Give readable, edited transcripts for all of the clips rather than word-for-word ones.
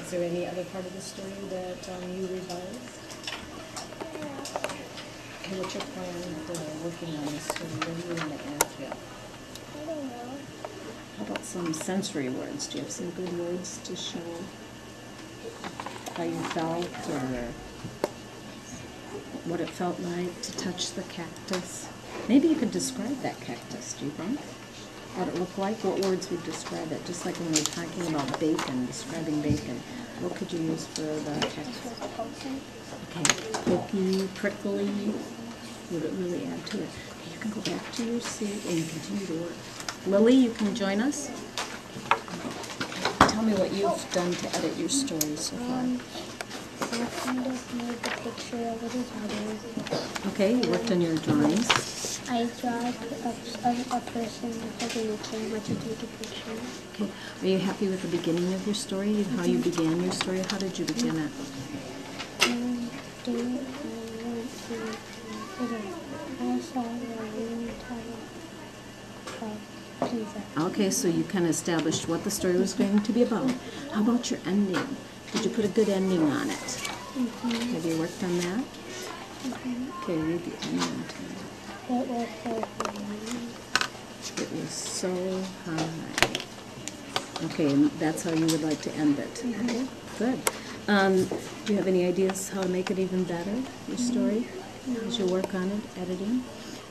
Is there any other part of the story that you revised? Okay, what's your plan for working on this story? What do you want to add to it? I don't know. How about some sensory words? Do you have some good words to show how you felt or what it felt like to touch the cactus? Maybe you could describe that cactus, do you think? What it looked like? What words would describe it? Just like when we were talking about bacon, describing bacon. What could you use for the cactus? Okay, pokey, prickly. Would it really add to it? Okay, you can go back to your seat and continue to work. Lily, you can join us. Tell me what you've done to edit your story so far. I kind of made the picture a little better. Okay, you worked on your drawings. I draw a person holding a camera to take a picture. Okay, are you happy with the beginning of your story? How you began your story? How did you begin it? I saw the room title of pizza. Okay, so you kind of established what the story was going to be about. How about your ending? Did you put a good ending on it? Have you worked on that? Okay, read the ending to me. It was so funny. It was so high. Okay, and that's how you would like to end it. Okay, good. Do you have any ideas how to make it even better, your story? As you work on it, editing?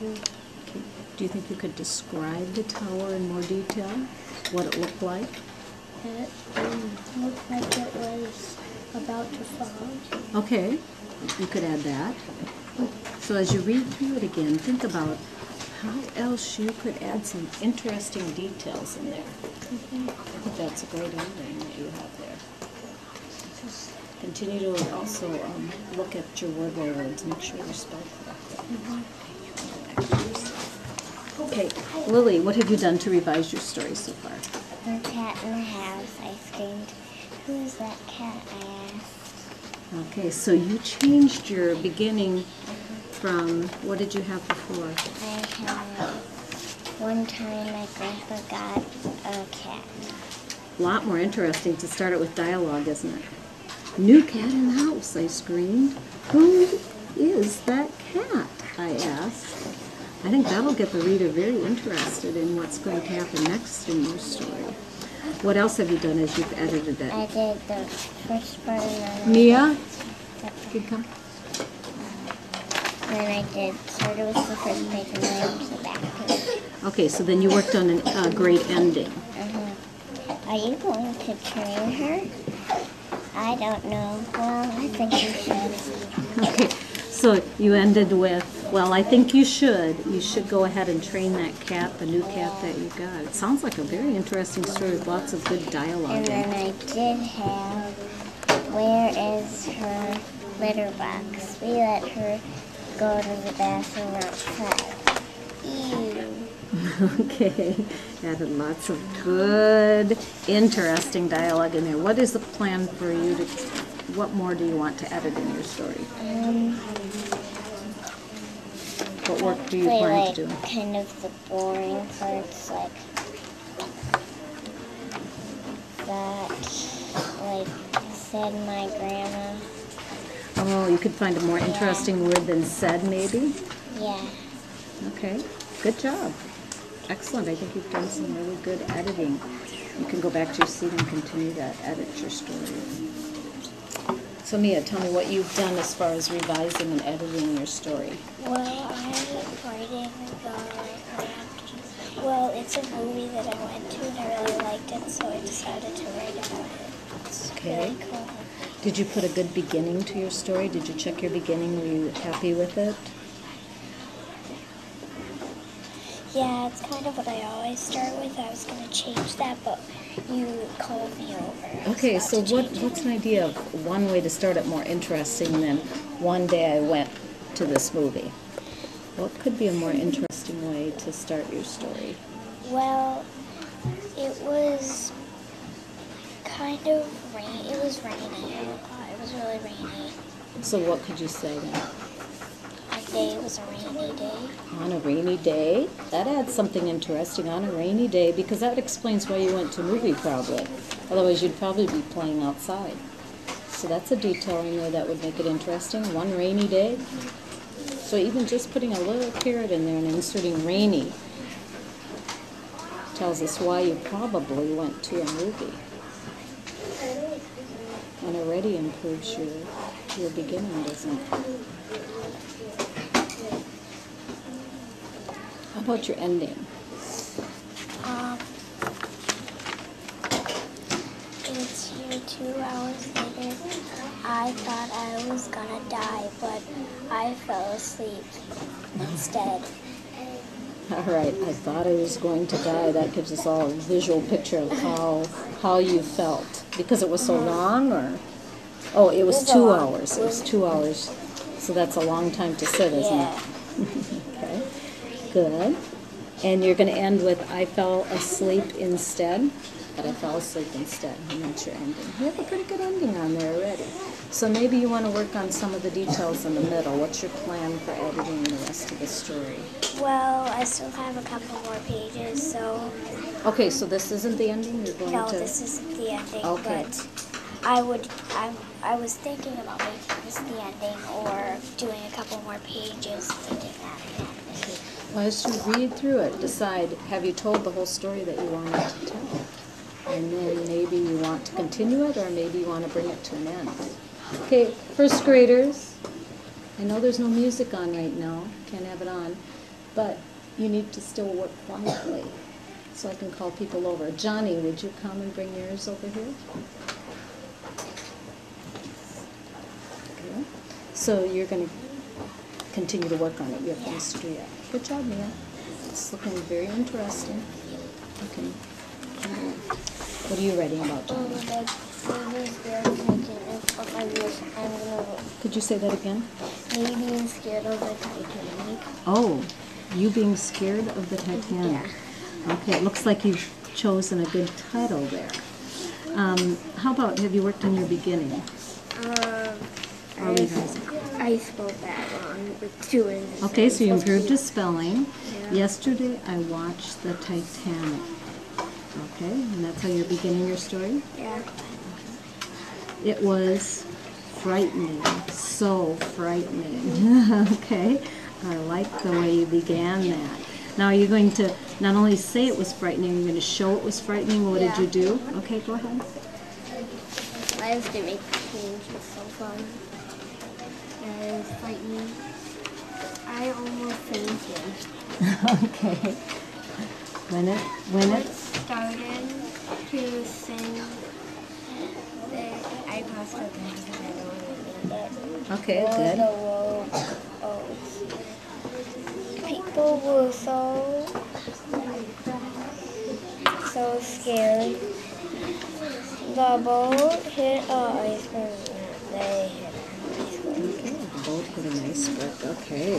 Okay. Do you think you could describe the tower in more detail? What it looked like? It looked like it was about to fall. Okay, you could add that. So as you read through it again, think about how else you could add some interesting details in there. I think that's a great ending that you have there. Continue to also look at your wordway words, make sure they're spelled correctly. Okay, Lily, what have you done to revise your story so far? The cat in the house, I screamed, "Who's that cat?" I asked. Okay, so you changed your beginning from, what did you have before? I had, one time my grandpa got a cat. A lot more interesting to start it with dialogue, isn't it? New cat in the house, I screamed. Who is that cat? I asked. I think that'll get the reader very interested in what's going to happen next in your story. What else have you done as you've edited it? I did the first part and then Mia, you come. then I started with the first page and then to the back page. Okay, so then you worked on a great ending. Are you going to train her? I don't know. Well, I think you should. Okay, so you ended with, well, I think you should. You should go ahead and train that cat, the new cat that you got. It sounds like a very interesting story with lots of good dialogue And in then it. I did have, where is her litter box? We let her go to the bathroom outside. Ew. Okay, added lots of good, interesting dialogue in there. What is the plan for you to, what more do you want to edit in your story? What work do you plan to do? Kind of the boring parts, like that, like said my grandma. Oh, you could find a more interesting word than said, maybe? Yeah. Okay, good job. Excellent. I think you've done some really good editing. You can go back to your seat and continue to edit your story. So Mia, tell me what you've done as far as revising and editing your story. Well, I'm writing well, it's a movie that I went to and I really liked it, so I decided to write about it. It's Okay. really cool. Did you put a good beginning to your story? Did you check your beginning? Were you happy with it? Yeah, it's kind of what I always start with. I was going to change that, but you called me over. Okay, so what's an idea of one way to start it more interesting than one day I went to this movie? What could be a more interesting way to start your story? Well, it was kind of rain. It was rainy. It was really rainy. So what could you say then? Like day was a rainy day. On a rainy day? That adds something interesting, on a rainy day, because that explains why you went to a movie probably. Otherwise, you'd probably be playing outside. So that's a detail in there that would make it interesting. One rainy day. So even just putting a little carrot in there and inserting rainy tells us why you probably went to a movie. And already improves your beginning, doesn't it? How about your ending? It's here 2 hours later. I thought I was gonna die, but I fell asleep instead. All right, I thought I was going to die. That gives us all a visual picture of how you felt. Because it was so long, or? Oh, it was 2 hours. It was 2 hours. So that's a long time to sit, isn't it? Okay, good. And you're going to end with, I fell asleep instead. But I fell asleep instead, and that's your ending. You have a pretty good ending on there already. So maybe you want to work on some of the details in the middle. What's your plan for editing the rest of the story? Well, I still have a couple more pages, so... Okay, so this isn't the ending? You're going No, to... this isn't the ending, Okay. but I was thinking about making this the ending or doing a couple more pages thinking that the ending. Well, as you read through it, decide, have you told the whole story that you wanted to tell? And then maybe you want to continue it, or maybe you want to bring it to an end. Okay, first graders, I know there's no music on right now, can't have it on, but you need to still work quietly so I can call people over. Johnny, would you come and bring yours over here? Okay. So you're going to continue to work on it. You have things to do yet. Good job, Mia. It's looking very interesting. Okay. What are you writing about, Johnny? Could you say that again? Me being scared of the Titanic. Oh, you being scared of the Titanic. Yeah. Okay, it looks like you've chosen a good title there. How about, have you worked on your beginning? I spelled that wrong with 2 N's. Okay, so you improved the spelling. Yeah. Yesterday I watched the Titanic. Okay, and that's how you're beginning your story? Yeah. It was frightening, so frightening. Okay, I like the way you began that. Now, are you going to not only say it was frightening, you're going to show it was frightening? What did you do? Okay, go ahead. I have to make the change. It's so fun. And it was frightening. I almost fainted. Okay. When it Started to sing I passed it because I don't remember. Okay, The good. road, people were so scared. The boat hit an iceberg. They hit an iceberg. Okay, the boat hit an iceberg. Okay.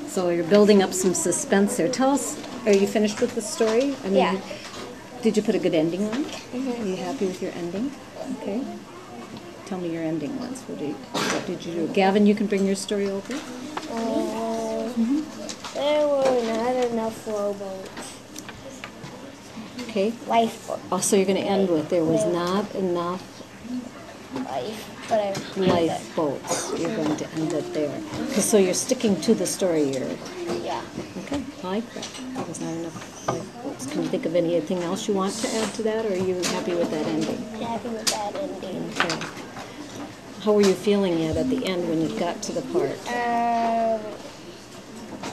So you're building up some suspense there. Tell us, are you finished with the story? I mean, Yeah. Did you put a good ending on it? Mhm. Are you happy with your ending? Okay. Tell me your ending once. What did you do? Gavin, you can bring your story over. There were not enough rowboats. Okay. Lifeboats. Also, you're going to end with there was not enough lifeboats. You're going to end it there. So you're sticking to the story. Yeah. Okay, I like that. There was not enough lifeboats. Can you think of anything else you want to add to that, or are you happy with that ending? Happy with that ending. Okay. How were you feeling yet at the end when you got to the part?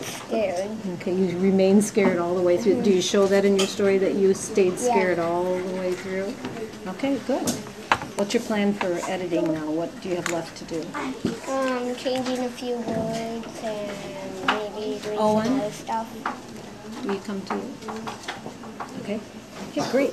Scared. Okay, you remained scared all the way through. Do you show that in your story that you stayed scared all the way through? Okay, good. What's your plan for editing now? What do you have left to do? Changing a few words and maybe doing Owen? some other stuff. Do you come to? Okay. Okay, great.